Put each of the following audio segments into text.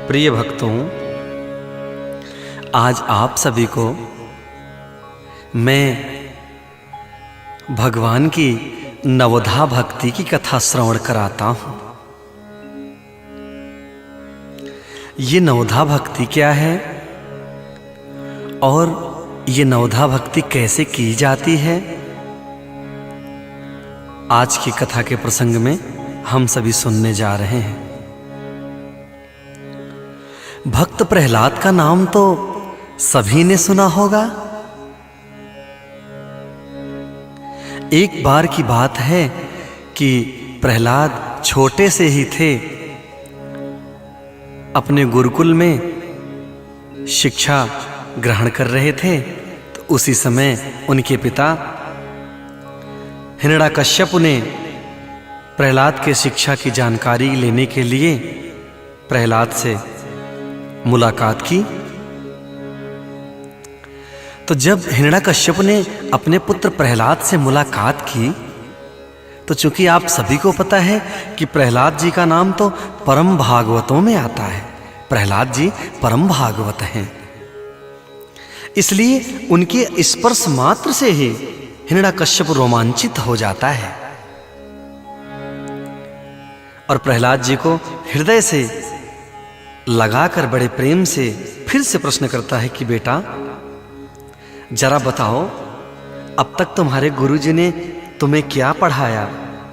प्रिय भक्तों, आज आप सभी को मैं भगवान की नवधा भक्ति की कथा श्रवण कराता हूं। ये नवधा भक्ति क्या है और ये नवधा भक्ति कैसे की जाती है, आज की कथा के प्रसंग में हम सभी सुनने जा रहे हैं। भक्त प्रहलाद का नाम तो सभी ने सुना होगा। एक बार की बात है कि प्रहलाद छोटे से ही थे, अपने गुरुकुल में शिक्षा ग्रहण कर रहे थे। तो उसी समय उनके पिता हिरण्याकश्यप ने प्रहलाद के शिक्षा की जानकारी लेने के लिए प्रहलाद से मुलाकात की। तो जब हिरण्याकश्यप ने अपने पुत्र प्रहलाद से मुलाकात की, तो चूंकि आप सभी को पता है कि प्रहलाद जी का नाम तो परम भागवतों में आता है, प्रहलाद जी परम भागवत हैं, इसलिए उनके स्पर्श मात्र से ही हिरण्याकश्यप रोमांचित हो जाता है और प्रहलाद जी को हृदय से लगाकर बड़े प्रेम से फिर से प्रश्न करता है कि बेटा जरा बताओ, अब तक तुम्हारे गुरुजी ने तुम्हें क्या पढ़ाया,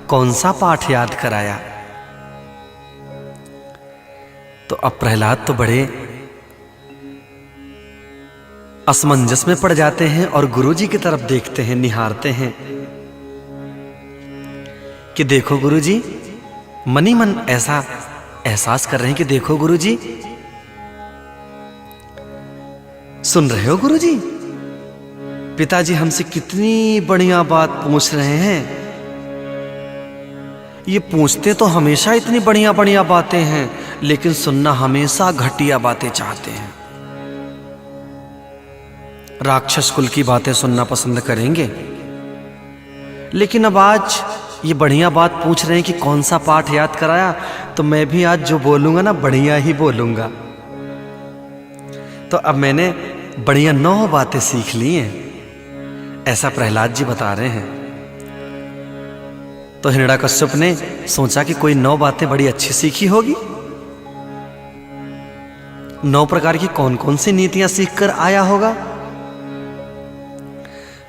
कौन सा पाठ याद कराया। तो अब प्रहलाद तो बड़े असमंजस में पड़ जाते हैं और गुरुजी की तरफ देखते हैं, निहारते हैं कि देखो गुरुजी, मनी मन ऐसा एहसास कर रहे हैं कि देखो गुरुजी, सुन रहे हो गुरुजी, पिताजी हमसे कितनी बढ़िया बात पूछ रहे हैं। ये पूछते तो हमेशा इतनी बढ़िया बढ़िया बातें हैं, लेकिन सुनना हमेशा घटिया बातें चाहते हैं। राक्षस कुल की बातें सुनना पसंद करेंगे, लेकिन अब आज ये बढ़िया बात पूछ रहे हैं कि कौन सा पाठ याद कराया, तो मैं भी आज जो बोलूंगा ना बढ़िया ही बोलूंगा। तो अब मैंने बढ़िया 9 बातें सीख ली हैं, ऐसा प्रहलाद जी बता रहे हैं। तो हिरण्याकश्यप ने सोचा कि कोई 9 बातें बड़ी अच्छी सीखी होगी। 9 प्रकार की कौन कौन सी नीतियां सीखकर आया होगा।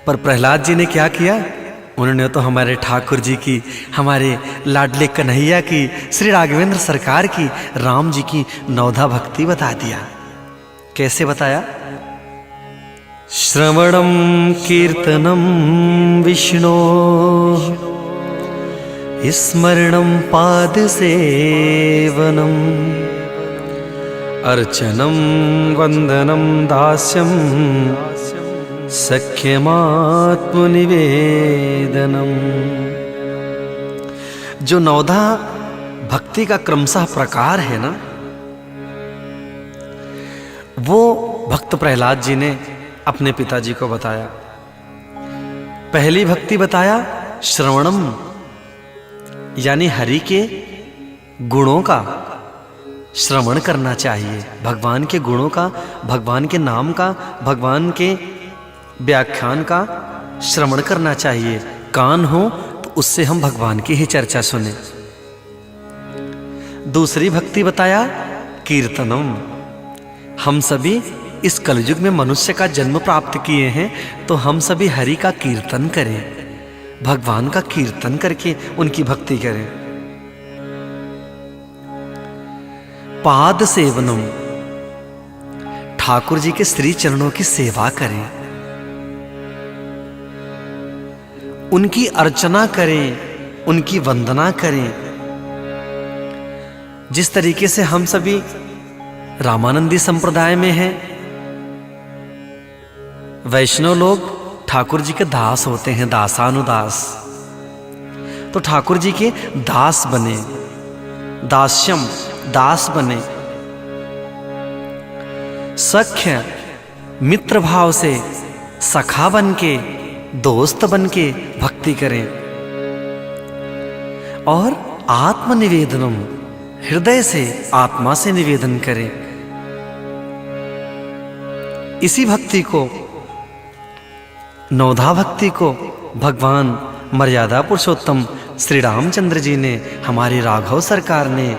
पर प्रहलाद जी ने क्या किया, उन्होंने तो हमारे ठाकुर जी की, हमारे लाडले कन्हैया की, श्री राघवेंद्र सरकार की, राम जी की नवधा भक्ति बता दिया। कैसे बताया? श्रवणम कीर्तनम विष्णो स्मरणम पाद सेवनम अर्चनम वंदनम दास्यम सख्यमात्मनिवेदनम। जो नवधा भक्ति का क्रमशः प्रकार है ना, वो भक्त प्रहलाद जी ने अपने पिताजी को बताया। पहली भक्ति बताया श्रवणम, यानी हरि के गुणों का श्रवण करना चाहिए, भगवान के गुणों का, भगवान के नाम का, भगवान के व्याख्यान का श्रवण करना चाहिए। कान हो तो उससे हम भगवान की ही चर्चा सुने। दूसरी भक्ति बताया कीर्तनम। हम सभी इस कलयुग में मनुष्य का जन्म प्राप्त किए हैं, तो हम सभी हरि का कीर्तन करें, भगवान का कीर्तन करके उनकी भक्ति करें। पाद सेवनम, ठाकुर जी के श्री चरणों की सेवा करें, उनकी अर्चना करें, उनकी वंदना करें। जिस तरीके से हम सभी रामानंदी संप्रदाय में हैं, वैष्णव लोग ठाकुर जी के दास होते हैं, दासानुदास। तो ठाकुर जी के दास बने, दास्यम, दास बने। सख्य मित्र भाव से सखा बन के, दोस्त बन के भक्ति करें। और आत्मनिवेदनम, हृदय से, आत्मा से निवेदन करें। इसी भक्ति को, नवधा भक्ति को भगवान मर्यादा पुरुषोत्तम श्री रामचंद्र जी ने, हमारी राघव सरकार ने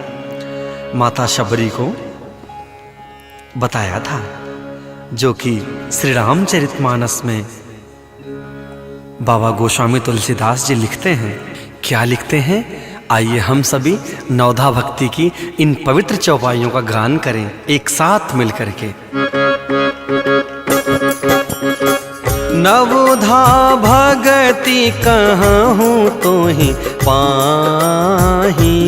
माता शबरी को बताया था, जो कि श्री रामचरितमानस में बाबा गोस्वामी तुलसीदास जी लिखते हैं। क्या लिखते हैं? आइए हम सभी नवधा भक्ति की इन पवित्र चौपाइयों का गान करें एक साथ मिलकर के। नवधा भगति कहूँ तो ही पाही,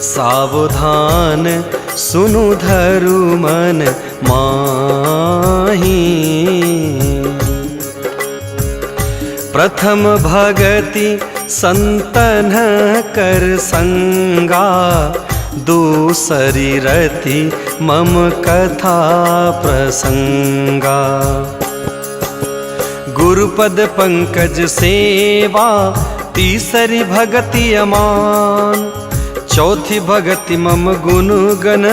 सावधान सुनु धरु मन माही। प्रथम भगति संतन कर संगा, दूसरी रति मम कथा प्रसंगा। गुरुपद पंकज सेवा, तीसरी भगति अमान। चौथी भगति मम गुण गण,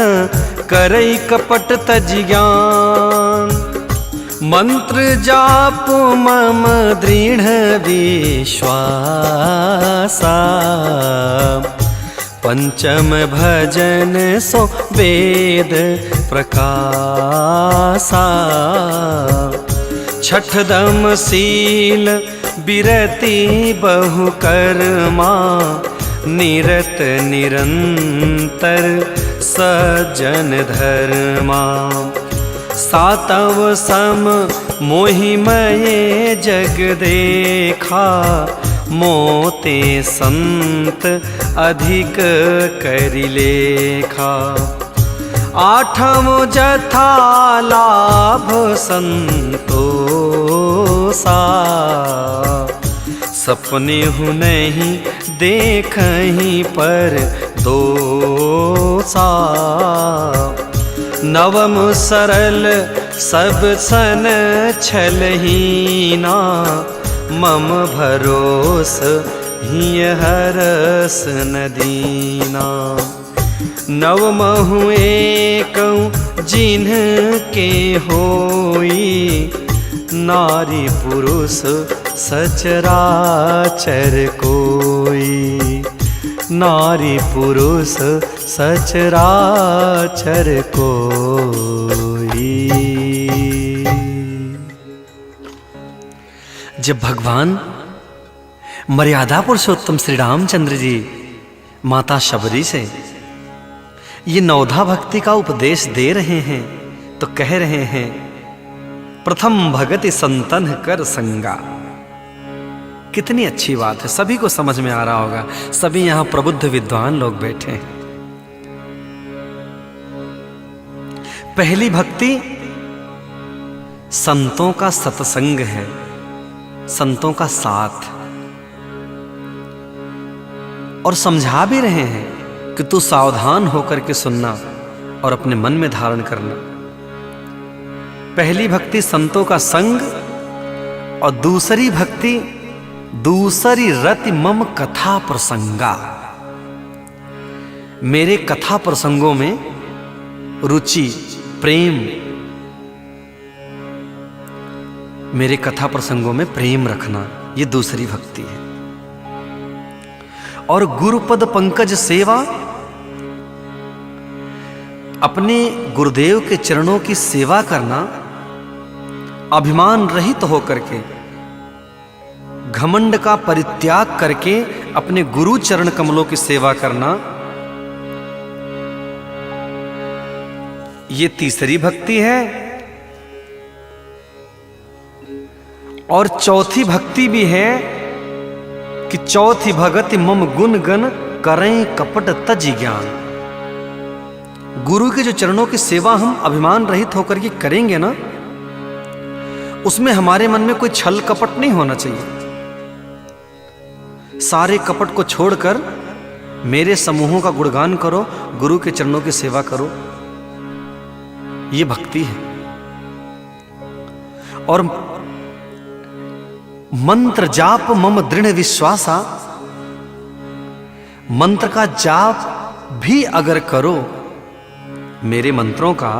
करई कपट तज ज्ञान। मंत्र जाप मम दृढ़ विश्वासा, पंचम भजन सो वेद प्रकाशा। छठदम शील बिरति बहु कर्मा, निरत निरंतर सज्जन धर्मा। सातव सम मोहिमये जग देखा, मोते संत अधिक करि लेखा। आठम जथा लाभ संतोषा, सपने हूँ नहीं देखहीं पर दोषा। नवम सरल सब सन छलहीना, मम भरोस हिय हरस नदीना। नवमहु एकं जिन्ह के होई, नारी पुरुष सचराचर कोई। नारी पुरुष सचराचर कोई। जब भगवान मर्यादा पुरुषोत्तम श्री रामचंद्र जी माता शबरी से ये नवधा भक्ति का उपदेश दे रहे हैं, तो कह रहे हैं प्रथम भगति संतन कर संगा। कितनी अच्छी बात है, सभी को समझ में आ रहा होगा। सभी यहां प्रबुद्ध विद्वान लोग बैठे हैं। पहली भक्ति संतों का सत्संग है, संतों का साथ। और समझा भी रहे हैं कि तू सावधान होकर के सुनना और अपने मन में धारण करना। पहली भक्ति संतों का संग, और दूसरी भक्ति दूसरी रति मम कथा प्रसंगा। मेरे कथा प्रसंगों में रुचि, प्रेम, मेरे कथा प्रसंगों में प्रेम रखना, ये दूसरी भक्ति है। और गुरुपद पंकज सेवा, अपने गुरुदेव के चरणों की सेवा करना, अभिमान रहित होकर के, घमंड का परित्याग करके अपने गुरु चरण कमलों की सेवा करना, ये तीसरी भक्ति है। और चौथी भक्ति भी है कि चौथी भगति मम गुण गण करें कपट तज ज्ञान। गुरु के जो चरणों की सेवा हम अभिमान रहित होकर के करेंगे ना, उसमें हमारे मन में कोई छल कपट नहीं होना चाहिए। सारे कपट को छोड़कर मेरे समूहों का गुणगान करो, गुरु के चरणों की सेवा करो, ये भक्ति है। और मंत्र जाप मम दृढ़ विश्वासा, मंत्र का जाप भी अगर करो, मेरे मंत्रों का,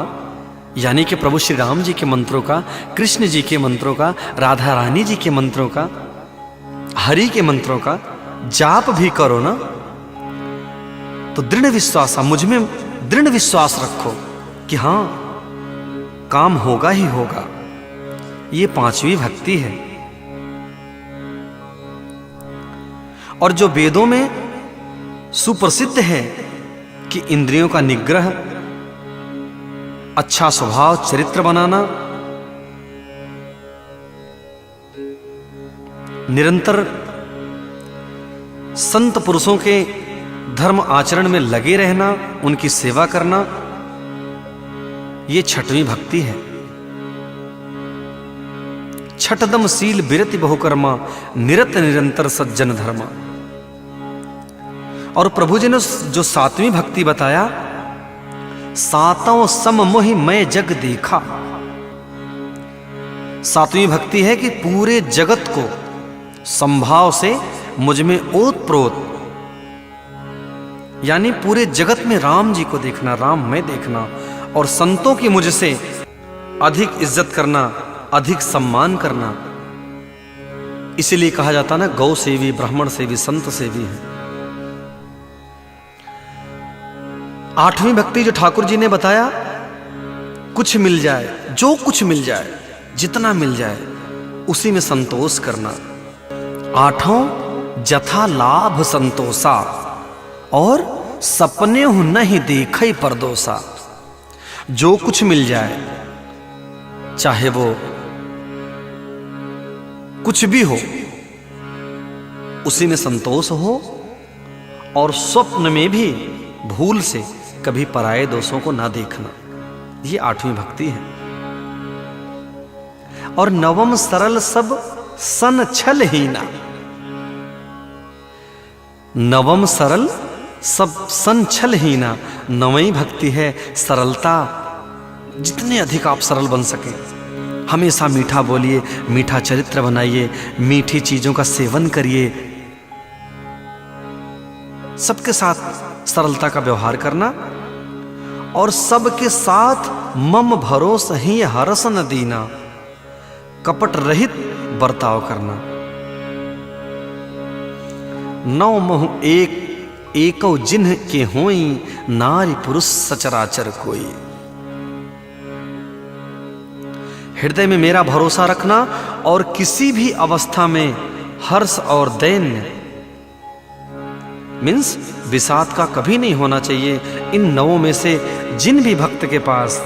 यानी कि प्रभु श्री राम जी के मंत्रों का, कृष्ण जी के मंत्रों का, राधा रानी जी के मंत्रों का, हरि के मंत्रों का जाप भी करो ना, तो दृढ़ विश्वास, मुझ में दृढ़ विश्वास रखो कि हां काम होगा ही होगा। ये पांचवी भक्ति है। और जो वेदों में सुप्रसिद्ध है कि इंद्रियों का निग्रह, अच्छा स्वभाव, चरित्र बनाना, निरंतर संत पुरुषों के धर्म आचरण में लगे रहना, उनकी सेवा करना, ये छठवीं भक्ति है। छठदम शील बिरति बहुकर्मा, निरत निरंतर सज्जन धर्मा। और प्रभु जी ने जो सातवीं भक्ति बताया, सातों सम मोहि मैं जग देखा। सातवीं भक्ति है कि पूरे जगत को संभाव से मुझ में ओतप्रोत, यानी पूरे जगत में राम जी को देखना, राम में देखना, और संतों की मुझसे अधिक इज्जत करना, अधिक सम्मान करना। इसीलिए कहा जाता ना, गौ सेवी, ब्राह्मण सेवी, संत सेवी है। आठवीं भक्ति जो ठाकुर जी ने बताया, कुछ मिल जाए, जो कुछ मिल जाए, जितना मिल जाए, उसी में संतोष करना। आठों जथा लाभ संतोषा, और सपने हूं नहीं देखई परदोसा। जो कुछ मिल जाए, चाहे वो कुछ भी हो, उसी में संतोष हो, और स्वप्न में भी भूल से कभी पराये दोषों को ना देखना। ये आठवीं भक्ति है। और नवम सरल सब सन छल हीना। नवम सरल सब सन छल हीना, नवमी भक्ति है सरलता। जितने अधिक आप सरल बन सके, हमेशा मीठा बोलिए, मीठा चरित्र बनाइए, मीठी चीजों का सेवन करिए, सबके साथ सरलता का व्यवहार करना, और सबके साथ मम भरोस ही हरस न दीना, कपट रहित बर्ताव करना। नौ महु एको जिन्ह के होई, नारी पुरुष सचराचर कोई। हृदय में मेरा भरोसा रखना, और किसी भी अवस्था में हर्ष और दैन्य मीन्स विषाद का कभी नहीं होना चाहिए। इन नवों में से जिन भी भक्त के पास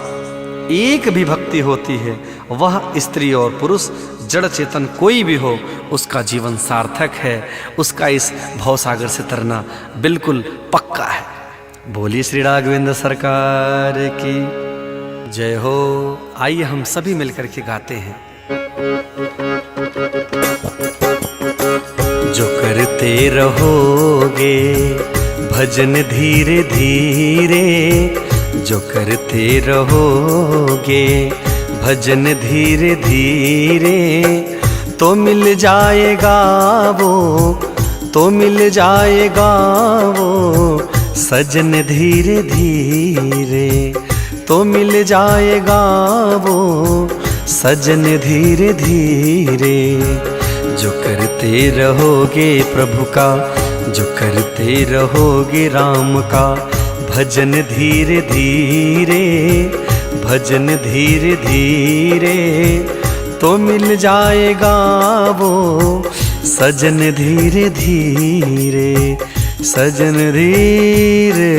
एक भी भक्ति होती है, वह स्त्री और पुरुष, जड़ चेतन कोई भी हो, उसका जीवन सार्थक है। उसका इस भवसागर से तरना बिल्कुल पक्का है। बोलिए श्री राघवेंद्र सरकार की जय हो। आइए हम सभी मिलकर के गाते हैं। जो करते रहोगे भजन धीरे धीरे, जो करते रहोगे भजन धीरे धीरे, तो मिल जाएगा वो, तो मिल जाएगा वो सजन धीरे धीरे, तो मिल जाएगा वो सजन धीरे धीरे। जो करते रहोगे प्रभु का, जो करते रहोगे राम का भजन धीरे धीरे, भजन धीरे धीरे, तो मिल जाएगा वो सजन धीरे धीरे, सजन धीरे